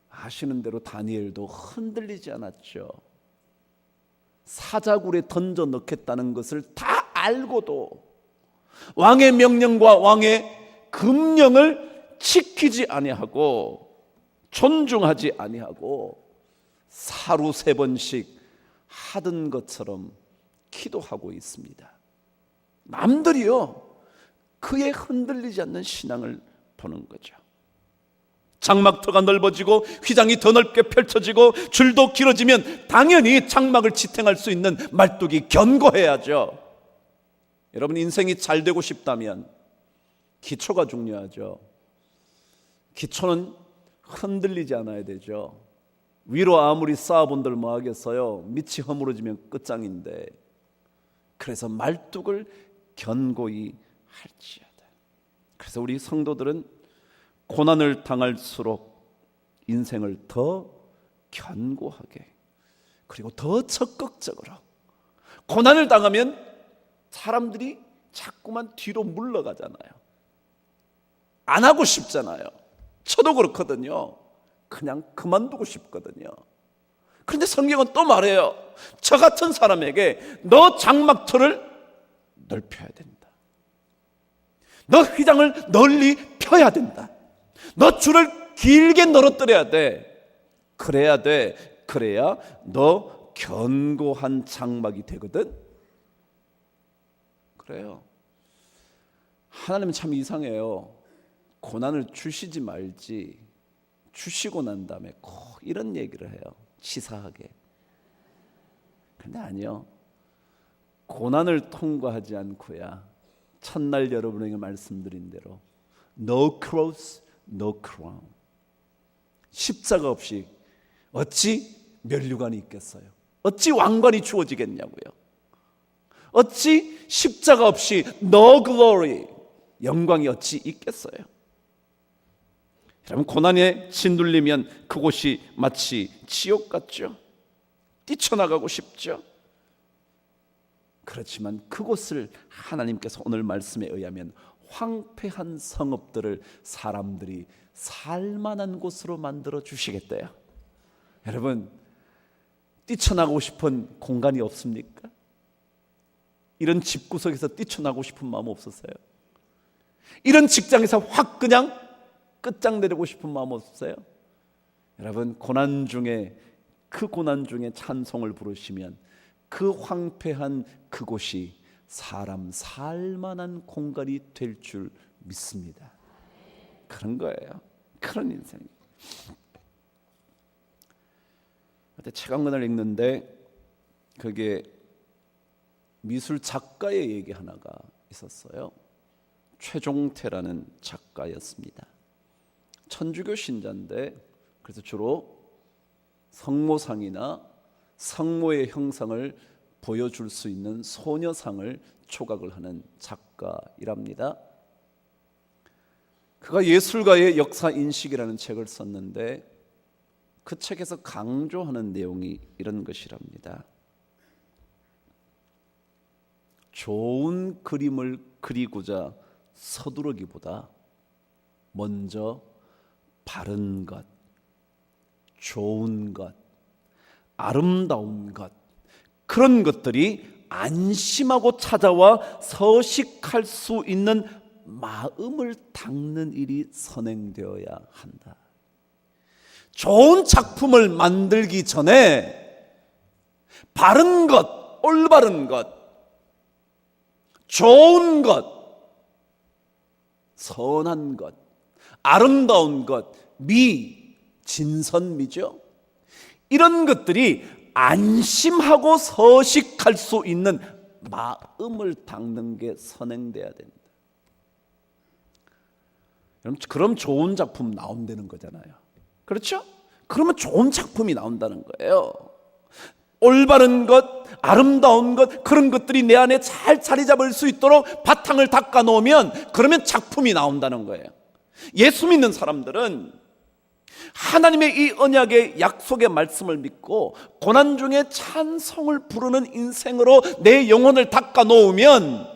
아시는 대로 다니엘도 흔들리지 않았죠. 사자굴에 던져 넣겠다는 것을 다 알고도 왕의 명령과 왕의 금령을 지키지 아니하고 존중하지 아니하고 하루 3번씩 하던 것처럼 기도하고 있습니다. 남들이요 그의 흔들리지 않는 신앙을 보는 거죠. 장막터가 넓어지고 휘장이 더 넓게 펼쳐지고 줄도 길어지면 당연히 장막을 지탱할 수 있는 말뚝이 견고해야죠. 여러분 인생이 잘 되고 싶다면 기초가 중요하죠. 기초는 흔들리지 않아야 되죠. 위로 아무리 쌓아본들 뭐 하겠어요. 밑이 허물어지면 끝장인데. 그래서 말뚝을 견고히 할지어다. 그래서 우리 성도들은 고난을 당할수록 인생을 더 견고하게 그리고 더 적극적으로, 고난을 당하면 사람들이 자꾸만 뒤로 물러가잖아요. 안 하고 싶잖아요. 저도 그렇거든요. 그냥 그만두고 싶거든요. 그런데 성경은 또 말해요. 저 같은 사람에게 너 장막터를 넓혀야 된다. 너 휘장을 널리 펴야 된다. 너 줄을 길게 늘어뜨려야 돼. 그래야 돼. 그래야 너 견고한 장막이 되거든. 그래요. 하나님은 참 이상해요. 고난을 주시지 말지 주시고 난 다음에 꼭 이런 얘기를 해요. 치사하게. 근데 아니요. 고난을 통과하지 않고야 첫날 여러분에게 말씀드린 대로 No cross, no crown. 십자가 없이 어찌 면류관이 있겠어요? 어찌 왕관이 주어지겠냐고요? 어찌 십자가 없이 no glory, 영광이 어찌 있겠어요? 여러분 고난에 짓눌리면 그곳이 마치 지옥 같죠? 뛰쳐나가고 싶죠? 그렇지만 그곳을 하나님께서 오늘 말씀에 의하면 황폐한 성읍들을 사람들이 살만한 곳으로 만들어 주시겠대요. 여러분 뛰쳐나가고 싶은 공간이 없습니까? 이런 집구석에서 뛰쳐나가고 싶은 마음 없었어요? 이런 직장에서 확 그냥 끝장내리고 싶은 마음 없었어요? 여러분 고난 중에 그 고난 중에 찬송을 부르시면 그 황폐한 그곳이 사람 살만한 공간이 될 줄 믿습니다. 그런 거예요. 그런 인생. 그때 책 한 권을 읽는데 그게 미술 작가의 얘기 하나가 있었어요. 최종태라는 작가였습니다. 천주교 신자인데 그래서 주로 성모상이나 성모의 형상을 보여줄 수 있는 소녀상을 조각을 하는 작가이랍니다. 그가 예술가의 역사인식이라는 책을 썼는데 그 책에서 강조하는 내용이 이런 것이랍니다. 좋은 그림을 그리고자 서두르기보다 먼저 바른 것, 좋은 것, 아름다운 것, 그런 것들이 안심하고 찾아와 서식할 수 있는 마음을 닦는 일이 선행되어야 한다. 좋은 작품을 만들기 전에 바른 것, 올바른 것, 좋은 것, 선한 것, 아름다운 것, 미, 진선미죠. 이런 것들이 안심하고 서식할 수 있는 마음을 닦는 게 선행돼야 된다. 그럼 좋은 작품 나온다는 거잖아요. 그렇죠? 그러면 좋은 작품이 나온다는 거예요. 올바른 것, 아름다운 것, 그런 것들이 내 안에 잘 자리 잡을 수 있도록 바탕을 닦아 놓으면 그러면 작품이 나온다는 거예요. 예수 믿는 사람들은 하나님의 이 언약의 약속의 말씀을 믿고 고난 중에 찬송을 부르는 인생으로 내 영혼을 닦아 놓으면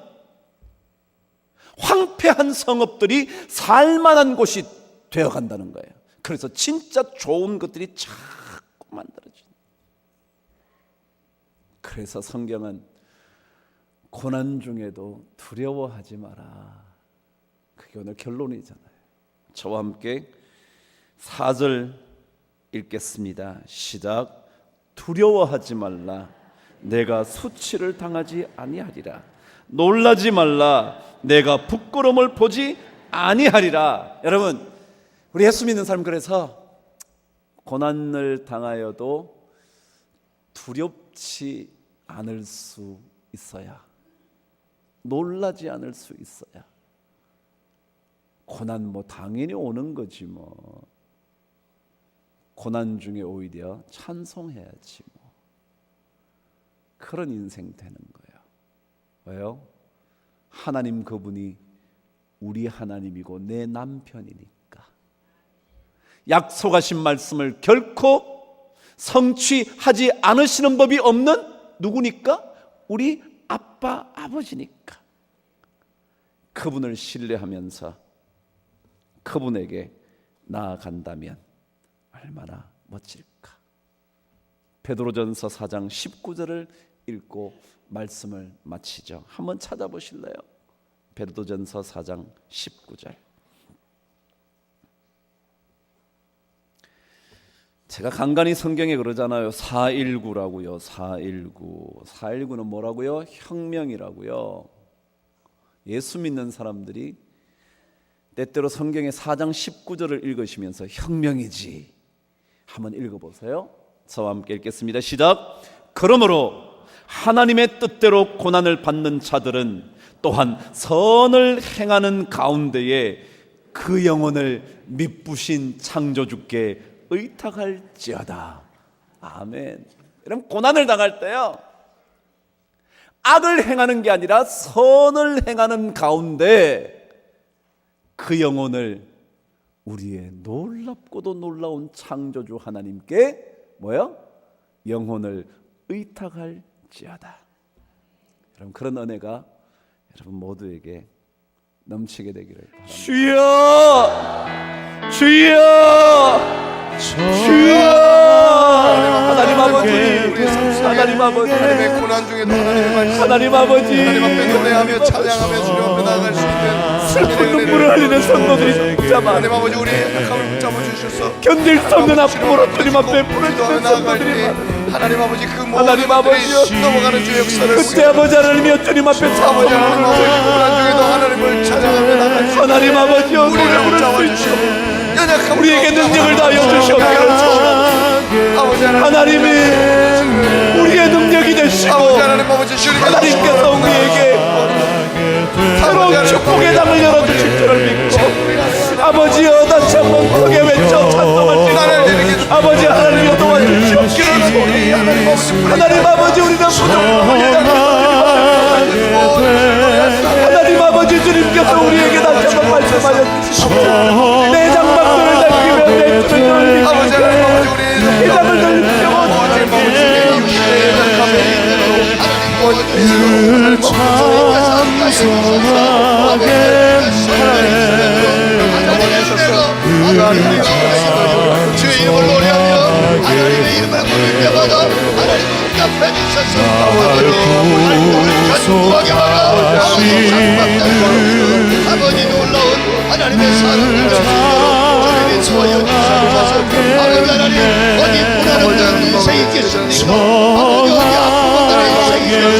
황폐한 성읍들이 살만한 곳이 되어간다는 거예요. 그래서 진짜 좋은 것들이 자꾸 만들어진다. 그래서 성경은 고난 중에도 두려워하지 마라. 그게 오늘 결론이잖아요. 저와 함께 4절 읽겠습니다. 시작. 두려워하지 말라. 내가 수치를 당하지 아니하리라. 놀라지 말라. 내가 부끄러움을 보지 아니하리라. 여러분, 우리 예수 믿는 사람, 그래서 고난을 당하여도 두렵지 않을 수 있어야, 놀라지 않을 수 있어야. 고난 뭐 당연히 오는 거지 뭐. 고난 중에 오히려 찬송해야지 뭐. 그런 인생 되는 거예요. 왜요? 하나님 그분이 우리 하나님이고 내 남편이니까. 약속하신 말씀을 결코 성취하지 않으시는 법이 없는 누구니까? 우리 아빠, 아버지니까. 그분을 신뢰하면서 그분에게 나아간다면 얼마나 멋질까. 베드로전서 4장 19절을 읽고 말씀을 마치죠. 한번 찾아보실래요? 베드로전서 4장 19절. 제가 간간히 성경에 그러잖아요. 419라고요. 419는 뭐라고요? 혁명이라고요. 예수 믿는 사람들이 때때로 성경의 4장 19절을 읽으시면서 혁명이지, 한번 읽어보세요. 저와 함께 읽겠습니다. 시작. 그러므로 하나님의 뜻대로 고난을 받는 자들은 또한 선을 행하는 가운데에 그 영혼을 미쁘신 창조주께 의탁할지어다. 아멘. 여러분, 고난을 당할 때요, 악을 행하는 게 아니라 선을 행하는 가운데 그 영혼을 우리의 놀랍고도 놀라운 창조주 하나님께 뭐요? 영혼을 의탁할지어다. 여러분, 그런 은혜가 여러분 모두에게 넘치게 되기를 바랍니다. 주여, 주여, 주여. 하나님 아버지, 하나님 아버지, 하나님의 고난 중에도 하나님의 말씀, 하나님 아버지, 하나님 앞에 노래하며 찬양하며 주님 앞에 나아갈 수 있는 슬픈 눈물을 흘리는 성도들이 붙잡아 하나님 아버지, 우리의 약함을 붙잡아 주셔서 견딜 수 없는 앞으로 주님 앞에 부르짖는 나아갈 때 성도들이 하나님 아버지, 그 하나님 모든 아버지여, 것들이 넘어가는 주 역사를 그때 아버지 하나님이여 주님 앞에 아버지 하나님 찬송을 아버지, 고난 중에도 하나님을 찬양하며 나아갈 수 하나님 아버지여, 우리를 노래 붙잡아 부를 수 주시고 있도록 연약함을 우리에게 능력을 다하여 주시옵소서. 아버지 하나님이 우리의 능력이 되시고 아버지 하나님 아버지, 주님께서 하나님께서 우리에게 새로운 축복의 땅을 열어주실 줄을 믿고 아버지여, 다시 한번 크게 외쳐 찬송할 수 있도록 아버지 하나님이여 도와주시옵기를 소리하는 하나님 아버지, 우리는 하나님 아버지, 주님께서 우리에게 다시 한번 말씀하여 주시옵소서. 내 장막들을 넓히며 내 주를 넓히며 아버지 하나님 아버지, 우리 이 땅을 넓히며 주의 이름을 노래하며 하나님의 이름을 부를 때마다 하나님 응답해 주셔서 아버지 놀라운 하나님의 사랑을 저에게 소하여 주셔서 아버지 하나님, 어디 불안한 인생이 있겠습니까? 아버지 어디 아픔 없는 인생이 있겠습니까?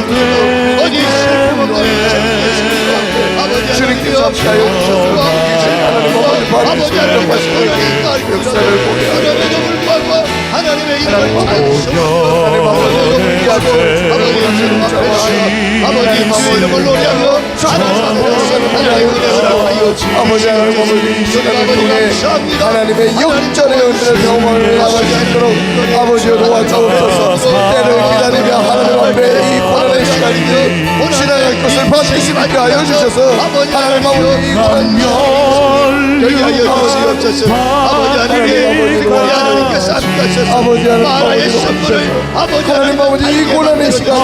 어디 슬픔 없는 인생이 있겠습니까? 아버지 주님께서 하여 주셔서 아버지 하나님 역사를 보게 하나님의 불과과 하나님의 이름을 아버지 주의 이름을 노래하며 아버지 하나님 시간을 통해 하나님의 역전의 은혜를 경험을 나갈 수 있도록 아버지여 도와주옵소서. 때를 기다리며 하나님 앞에 이 고난의 시간이 지나갈 것을 반드시 믿게 하여 주셔서 하나님 아버지 이 고난 여기 하여 주시옵소서. 아버지 하나님, 하나님께서 함께하셔서 나라의 선물을 아버지 하나님 아버지 이 고난의 시간이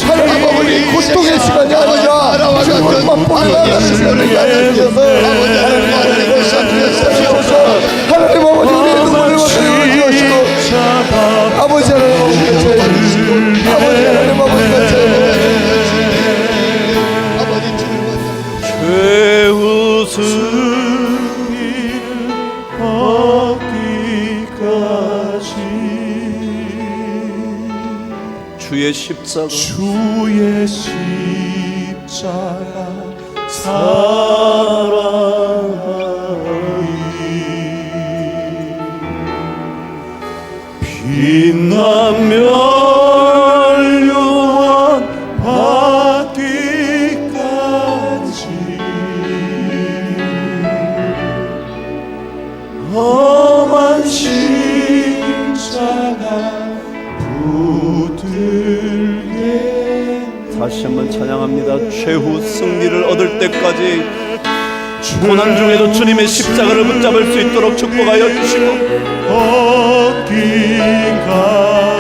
하나님 아버지 고통의 시간이 아니라 주님을 맛보는 주셔서 하나님 아버지께 주셔서 하나님 아버지 우리의 눈물을 주시고 아버지 하나님 아버지께 채워주시고 아버지 하나님 아버지께 최후 승리를 얻기까지 주의 십자가 주의 십자가 사랑하니 빛나며 멸류관 받기까지 험한 십자가 붙들게. 다시 한번 찬양합니다. 최후 승리를 얻을 때까지 고난 중에도 주님의 십자가를 붙잡을 수 있도록 축복하여 주시고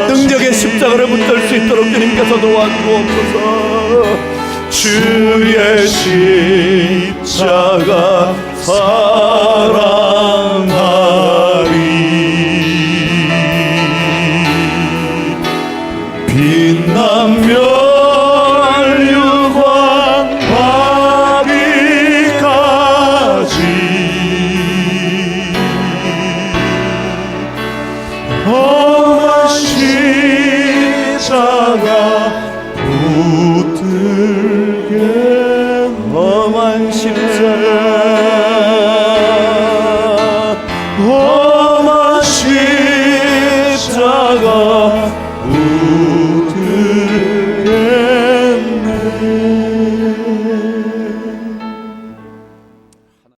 능력의 십자가를 붙들 수 있도록 주님께서 도와주옵소서. 주의 십자가 사랑하리 빛나며 험한 십자가 붙들게 험한 십자가 험한 십자가 붙들겠네.